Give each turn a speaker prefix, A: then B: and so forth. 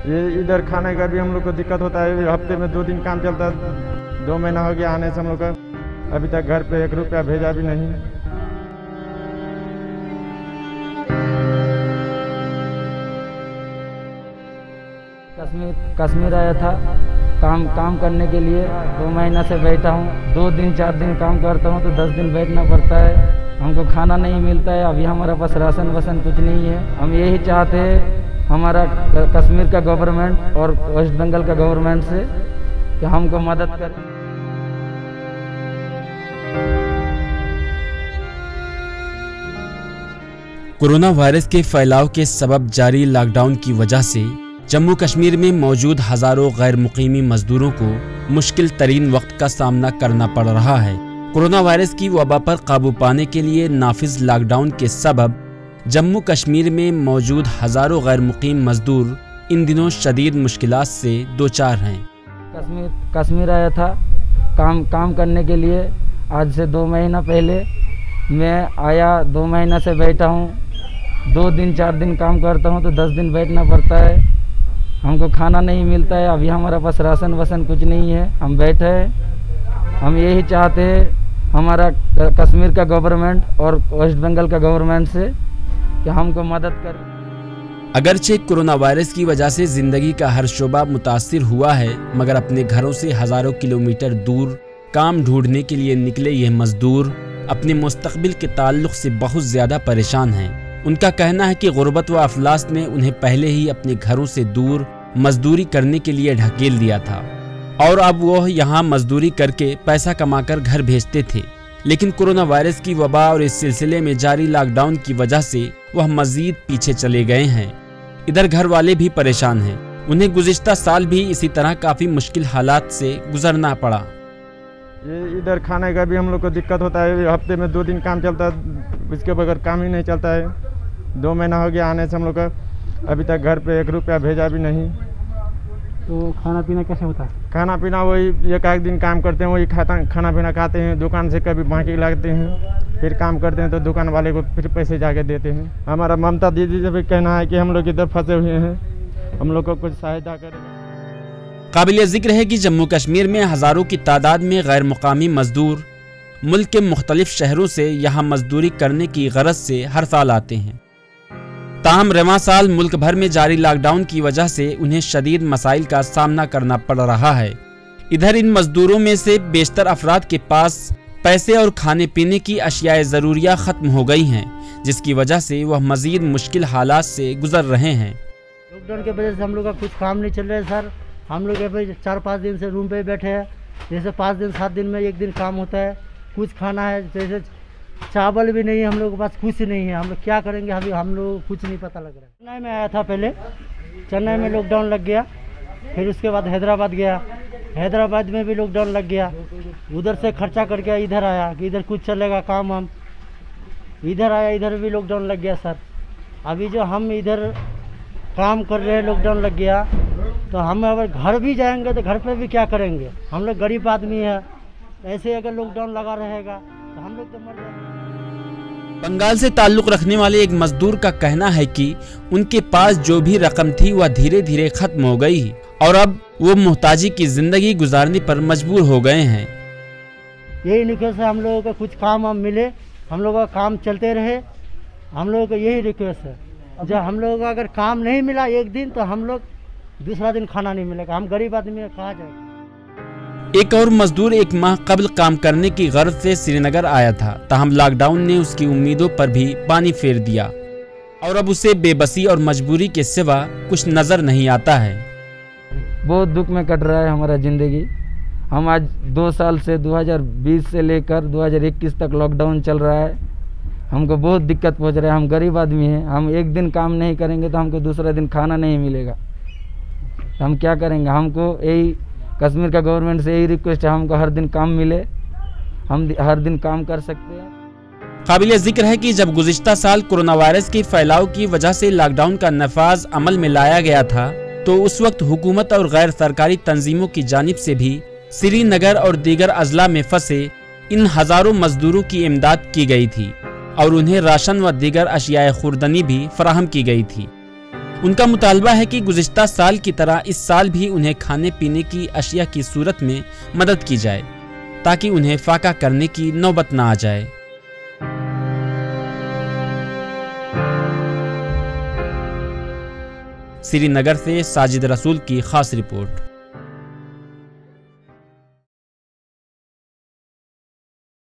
A: ये इधर खाने का भी हम लोग को दिक्कत होता है। हफ्ते में 2 दिन काम चलता है। 2 महीना हो गया आने से हम लोग का, अभी तक घर पे 1 रुपया भेजा भी नहीं।
B: कश्मीर आया था काम करने के लिए। 2 महीना से बैठा हूँ। 2 दिन 4 दिन काम करता हूँ तो 10 दिन बैठना पड़ता है। हमको खाना नहीं मिलता है। अभी हमारा पास राशन वसन कुछ नहीं है। हम यही चाहते हैं हमारा कश्मीर का गवर्नमेंट और वेस्ट बंगाल का गवर्नमेंट से कि हमको मदद करें।
C: कोरोना वायरस के फैलाव के सबब जारी लॉकडाउन की वजह से जम्मू कश्मीर में मौजूद हजारों गैर मुकीमी मजदूरों को मुश्किल तरीन वक्त का सामना करना पड़ रहा है। कोरोना वायरस की वबा पर काबू पाने के लिए नाफिज लॉकडाउन के सबब जम्मू कश्मीर में मौजूद हजारों गैर मुकीम मजदूर इन दिनों शदीद मुश्किलात से दो चार हैं।
B: कश्मीर आया था काम करने के लिए। आज से 2 महीना पहले मैं आया। 2 महीना से बैठा हूँ। 2 दिन 4 दिन काम करता हूँ तो 10 दिन बैठना पड़ता है। हमको खाना नहीं मिलता है। अभी हमारा पास राशन वसन कुछ नहीं है। हम बैठे हैं। हम यही चाहते हैं हमारा कश्मीर का गवर्नमेंट और वेस्ट बंगाल का गवर्नमेंट से कि हमको मदद करें।
C: अगरचे कोरोना वायरस की वजह से जिंदगी का हर शोबा मुतासिर हुआ है, मगर अपने घरों से हजारों किलोमीटर दूर काम ढूंढने के लिए निकले ये मजदूर अपने मुस्तकबिल के ताल्लुक से बहुत ज्यादा परेशान हैं। उनका कहना है कि गुर्बत व अफलास ने उन्हें पहले ही अपने घरों से दूर मजदूरी करने के लिए ढकेल दिया था और अब वो यहाँ मजदूरी करके पैसा कमाकर घर भेजते थे। लेकिन कोरोना वायरस की वबा और इस सिलसिले में जारी लॉकडाउन की वजह से वह मजीद पीछे चले गए हैं। इधर घर वाले भी परेशान हैं। उन्हें गुज़िश्ता साल भी इसी तरह काफ़ी मुश्किल हालात से गुजरना पड़ा।
A: ये इधर खाने का भी हम लोग को दिक्कत होता है। हफ्ते में 2 दिन काम चलता है, इसके बगैर काम ही नहीं चलता है। 2 महीना हो गया आने से हम लोग का, अभी तक घर पे 1 रुपया भेजा भी नहीं।
B: तो खाना पीना कैसे होता है?
A: खाना पीना वही 1 दिन काम करते हैं, वही खाना पीना खाते हैं। दुकान से कभी बाकी लगते हैं, फिर काम करते हैं तो दुकान वाले को फिर पैसे जाके देते हैं। हमारा ममता दीदी से भी कहना है कि हम लोग इधर फंसे हुए हैं, हम लोग को कुछ सहायता करें।
C: काबिल जिक्र है कि जम्मू कश्मीर में हजारों की तादाद में गैर मुकामी मजदूर मुल्क के मुख्तलिफ शहरों से यहाँ मजदूरी करने की गरज से हर साल आते हैं। ताहम रवां साल मुल्क भर में जारी लॉकडाउन की वजह से उन्हें शदीद मसाइल का सामना करना पड़ रहा है। इधर इन मजदूरों में से बेशतर अफराद के पास पैसे और खाने पीने की अशियाए ज़रूरिया ख़त्म हो गई हैं, जिसकी वजह से वह मज़ीद मुश्किल हालात से गुजर रहे हैं।
D: लॉकडाउन की वजह से हम लोग का कुछ काम नहीं चल रहा है सर। हम लोग 4-5 दिन से रूम पे बैठे हैं। जैसे 5 दिन 7 दिन में 1 दिन काम होता है। कुछ खाना है, जैसे चावल भी नहीं है हम लोग के पास, कुछ नहीं है। हम लोग क्या करेंगे अभी, हम लोग कुछ नहीं पता लग रहा है। चेन्नई में आया था पहले, चेन्नई में लॉकडाउन लग गया। फिर उसके बाद हैदराबाद गया, हैदराबाद में भी लॉकडाउन लग गया। उधर से खर्चा करके इधर आया कि इधर कुछ चलेगा काम। हम इधर आया, इधर भी लॉकडाउन लग गया सर। अभी जो हम इधर काम कर रहे हैं, लॉकडाउन लग गया तो हम अगर घर भी जाएंगे तो घर पे भी क्या करेंगे। हम लोग गरीब आदमी है, ऐसे अगर लॉकडाउन लगा रहेगा तो हम लोग तो मर जाएंगे।
C: बंगाल से ताल्लुक़ रखने वाले एक मजदूर का कहना है कि उनके पास जो भी रकम थी वह धीरे धीरे खत्म हो गई और अब वो मुहताजी की जिंदगी गुजारने पर मजबूर हो गए हैं।
D: यही रिक्वेस्ट है हम लोगों को, कुछ काम हम मिले, हम लोगों का काम चलते रहे। हम लोगों को यही रिक्वेस्ट है। जब हम लोगों का अगर काम नहीं मिला 1 दिन तो हम लोग दूसरा दिन खाना नहीं मिलेगा। हम गरीब आदमी है, कहाँ जाएंगे।
C: एक और मजदूर 1 माह कबल काम करने की गर्ज से श्रीनगर आया था, ताहम लॉकडाउन ने उसकी उम्मीदों पर भी पानी फेर दिया और अब उसे बेबसी और मजबूरी के सिवा कुछ नजर नहीं आता है।
B: बहुत दुख में कट रहा है हमारा ज़िंदगी। हम आज 2 साल से 2020 से लेकर 2021 तक लॉकडाउन चल रहा है। हमको बहुत दिक्कत पहुंच रहा है। हम गरीब आदमी हैं। हम 1 दिन काम नहीं करेंगे तो हमको दूसरा दिन खाना नहीं मिलेगा। तो हम क्या करेंगे। हमको यही कश्मीर का गवर्नमेंट से यही रिक्वेस्ट है, हमको हर दिन काम मिले, हम हर दिन काम कर सकते हैं।
C: काबिल जिक्र है कि जब गुज़िश्ता साल कोरोना वायरस के फैलाव की वजह से लॉकडाउन का नफाज अमल में लाया गया था तो उस वक्त हुकूमत और गैर सरकारी तंजीमों की जानिब से भी श्रीनगर और दीगर अजला में फंसे इन हजारों मजदूरों की इमदाद की गई थी और उन्हें राशन व दीगर अशियाए खुर्दनी भी फराहम की गई थी। उनका मुतालबा है कि गुज़िश्ता साल की तरह इस साल भी उन्हें खाने पीने की अशिया की सूरत में मदद की जाए ताकि उन्हें फाका करने की नौबत ना आ जाए। श्रीनगर से साजिद रसूल की खास रिपोर्ट।